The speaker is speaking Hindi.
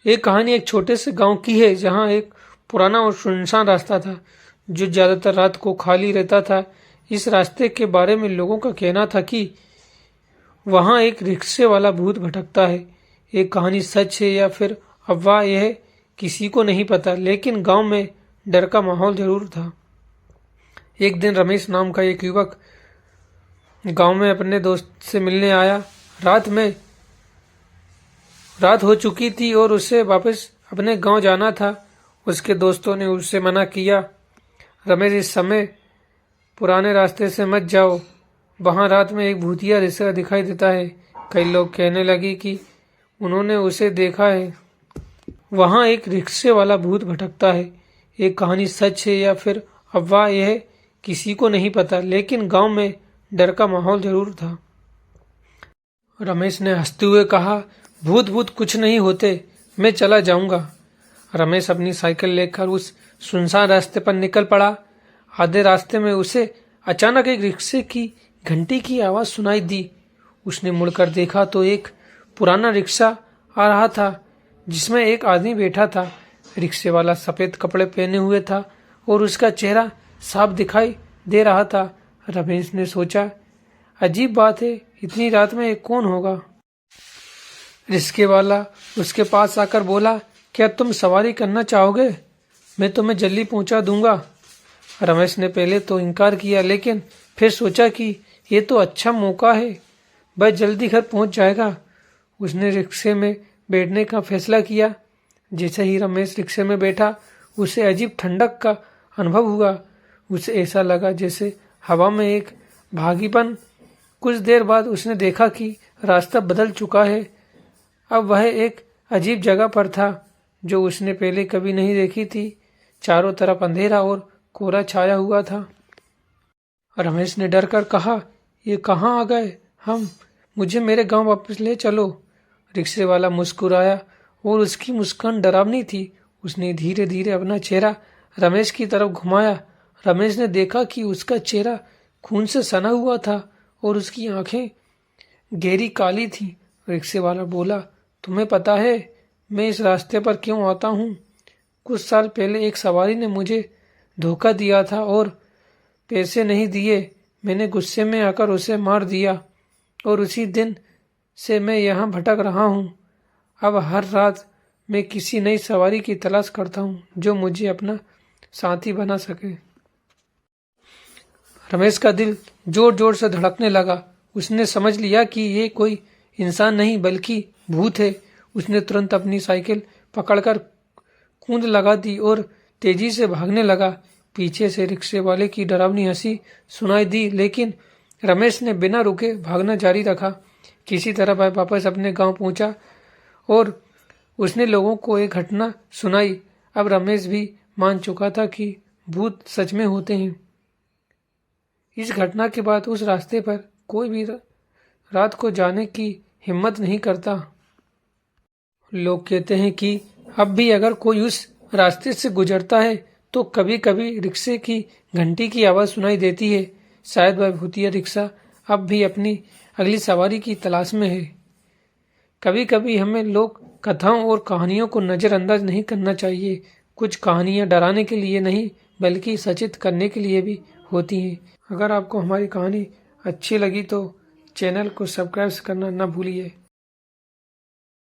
एक कहानी एक छोटे से गांव की है जहां एक पुराना और सुनसान रास्ता था जो ज्यादातर रात को खाली रहता था। इस रास्ते के बारे में लोगों का कहना था कि वहां एक रिक्शे वाला भूत भटकता है। एक कहानी सच है या फिर अफवाह यह किसी को नहीं पता, लेकिन गांव में डर का माहौल जरूर था। एक दिन रमेश नाम का एक युवक गांव में अपने दोस्त से मिलने आया। रात हो चुकी थी और उसे वापस अपने गांव जाना था। उसके दोस्तों ने उससे मना किया, रमेश इस समय पुराने रास्ते से मत जाओ, वहां रात में एक भूतिया रिक्शा दिखाई देता है। कई लोग कहने लगे कि उन्होंने उसे देखा है। वहां एक रिक्शे वाला भूत भटकता है। एक कहानी सच है या फिर अफवाह यह किसी को नहीं पता, लेकिन गांव में डर का माहौल जरूर था। रमेश ने हंसते हुए कहा, भूत भूत कुछ नहीं होते, मैं चला जाऊंगा। रमेश अपनी साइकिल लेकर उस सुनसान रास्ते पर निकल पड़ा। आधे रास्ते में उसे अचानक एक रिक्शे की घंटी की आवाज सुनाई दी। उसने मुड़कर देखा तो एक पुराना रिक्शा आ रहा था जिसमें एक आदमी बैठा था। रिक्शे वाला सफेद कपड़े पहने हुए था और उसका चेहरा साफ दिखाई दे रहा था। रमेश ने सोचा, अजीब बात है, इतनी रात में कौन होगा। रिक्शे वाला उसके पास आकर बोला, क्या तुम सवारी करना चाहोगे? मैं तुम्हें जल्दी पहुंचा दूंगा। रमेश ने पहले तो इनकार किया, लेकिन फिर सोचा कि ये तो अच्छा मौका है, वह जल्दी घर पहुंच जाएगा। उसने रिक्शे में बैठने का फैसला किया। जैसे ही रमेश रिक्शे में बैठा, उसे अजीब ठंडक का अनुभव हुआ। उसे ऐसा लगा जैसे हवा में एक भागीपन। कुछ देर बाद उसने देखा कि रास्ता बदल चुका है। अब वह एक अजीब जगह पर था जो उसने पहले कभी नहीं देखी थी। चारों तरफ अंधेरा और कोहरा छाया हुआ था। रमेश ने डर कर कहा, ये कहाँ आ गए हम? मुझे मेरे गांव वापस ले चलो। रिक्शे वाला मुस्कुराया और उसकी मुस्कान डरावनी थी। उसने धीरे धीरे अपना चेहरा रमेश की तरफ घुमाया। रमेश ने देखा कि उसका चेहरा खून से सना हुआ था और उसकी आंखें गहरी काली थी। रिक्शे वाला बोला, तुम्हें पता है मैं इस रास्ते पर क्यों आता हूँ? कुछ साल पहले एक सवारी ने मुझे धोखा दिया था और पैसे नहीं दिए। मैंने गुस्से में आकर उसे मार दिया और उसी दिन से मैं यहाँ भटक रहा हूँ। अब हर रात मैं किसी नई सवारी की तलाश करता हूँ जो मुझे अपना साथी बना सके। रमेश का दिल जोर जोर से धड़कने लगा। उसने समझ लिया कि ये कोई इंसान नहीं बल्कि भूत है। उसने तुरंत अपनी साइकिल पकड़कर कूद लगा दी और तेजी से भागने लगा। पीछे से रिक्शे वाले की डरावनी हंसी सुनाई दी, लेकिन रमेश ने बिना रुके भागना जारी रखा। किसी तरह वह वापस अपने गांव पहुंचा और उसने लोगों को एक घटना सुनाई। अब रमेश भी मान चुका था कि भूत सच में होते हैं। इस घटना के बाद उस रास्ते पर कोई भी रात को जाने की हिम्मत नहीं करता। लोग कहते हैं कि अब भी अगर कोई उस रास्ते से गुजरता है तो कभी कभी रिक्शे की घंटी की आवाज सुनाई देती है। शायद वह भूतिया रिक्शा अब भी अपनी अगली सवारी की तलाश में है। कभी कभी हमें लोक कथाओं और कहानियों को नजरअंदाज नहीं करना चाहिए। कुछ कहानियां डराने के लिए नहीं बल्कि सचेत करने के लिए भी होती हैं। अगर आपको हमारी कहानी अच्छी लगी तो चैनल को सब्सक्राइब करना न भूलिए।